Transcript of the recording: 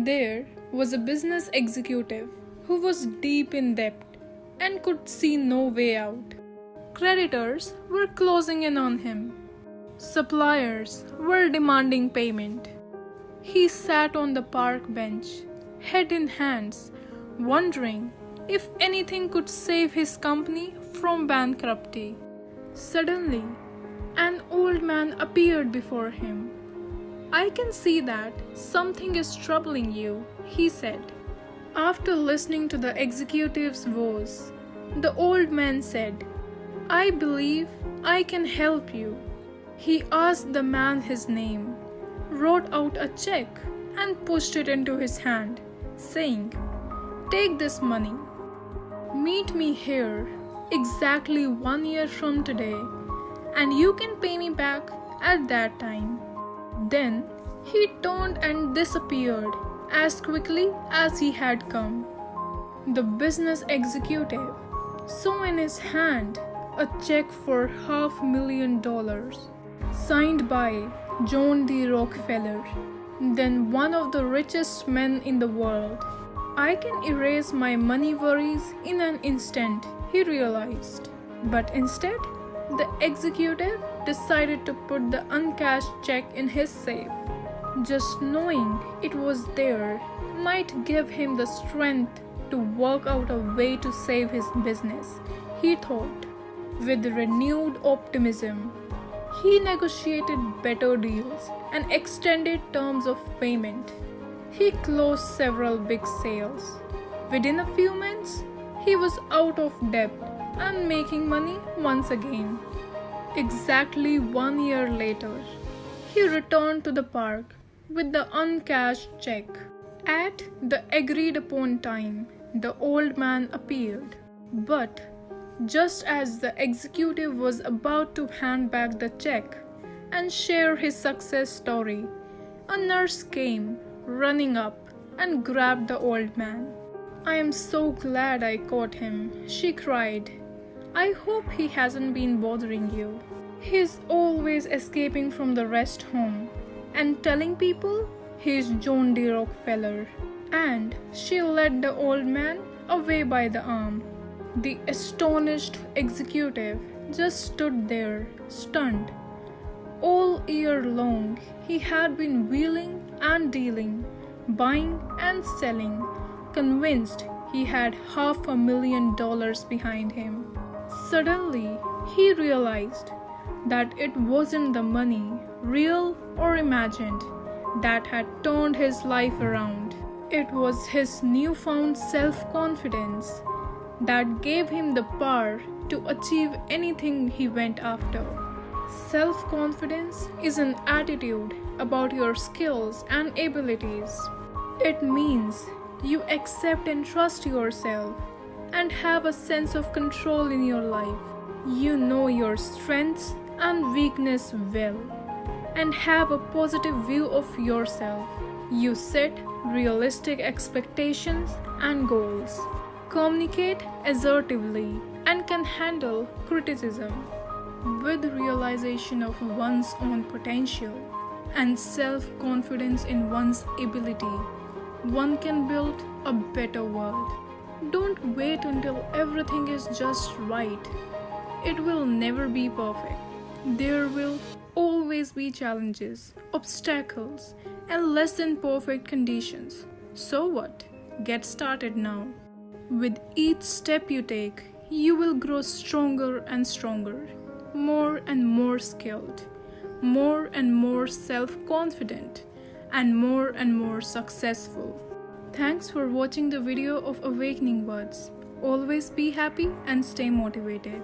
There was a business executive who was deep in debt and could see no way out. Creditors were closing in on him. Suppliers were demanding payment. He sat on the park bench, head in hands, wondering if anything could save his company from bankruptcy. Suddenly, an old man appeared before him. "I can see that something is troubling you," he said. After listening to the executive's voice, the old man said, "I believe I can help you." He asked the man his name, wrote out a check, and pushed it into his hand, saying, "Take this money. Meet me here exactly 1 year from today, and you can pay me back at that time." Then he turned and disappeared as quickly as he had come. The business executive saw in his hand a check for $500,000, signed by John D. Rockefeller, then one of the richest men in the world. "I can erase my money worries in an instant," he realized. But instead, the executive decided to put the uncashed check in his safe. Just knowing it was there might give him the strength to work out a way to save his business, he thought. With renewed optimism, he negotiated better deals and extended terms of payment. He closed several big sales. Within a few months, he was out of debt and making money once again. Exactly 1 year later, he returned to the park with the uncashed check. At the agreed upon time, the old man appeared. But just as the executive was about to hand back the check and share his success story, a nurse came running up and grabbed the old man. "I am so glad I caught him," she cried. "I hope he hasn't been bothering you. He's always escaping from the rest home and telling people he's John D. Rockefeller." And she led the old man away by the arm. The astonished executive just stood there, stunned. All year long, he had been wheeling and dealing, buying and selling, convinced he had $500,000 behind him. Suddenly, he realized that it wasn't the money, real or imagined, that had turned his life around. It was his newfound self-confidence that gave him the power to achieve anything he went after. Self-confidence is an attitude about your skills and abilities. It means you accept and trust yourself and have a sense of control in your life. You know your strengths and weakness well and have a positive view of yourself. You set realistic expectations and goals, communicate assertively, and can handle criticism. With realization of one's own potential and self-confidence in one's ability, one can build a better world. Don't wait until everything is just right. It will never be perfect. There will always be challenges, obstacles, and less than perfect conditions. So what? Get started now. With each step you take, you will grow stronger and stronger, more and more skilled, more and more self-confident, and more successful. Thanks for watching the video of Awakening Words. Always be happy and stay motivated.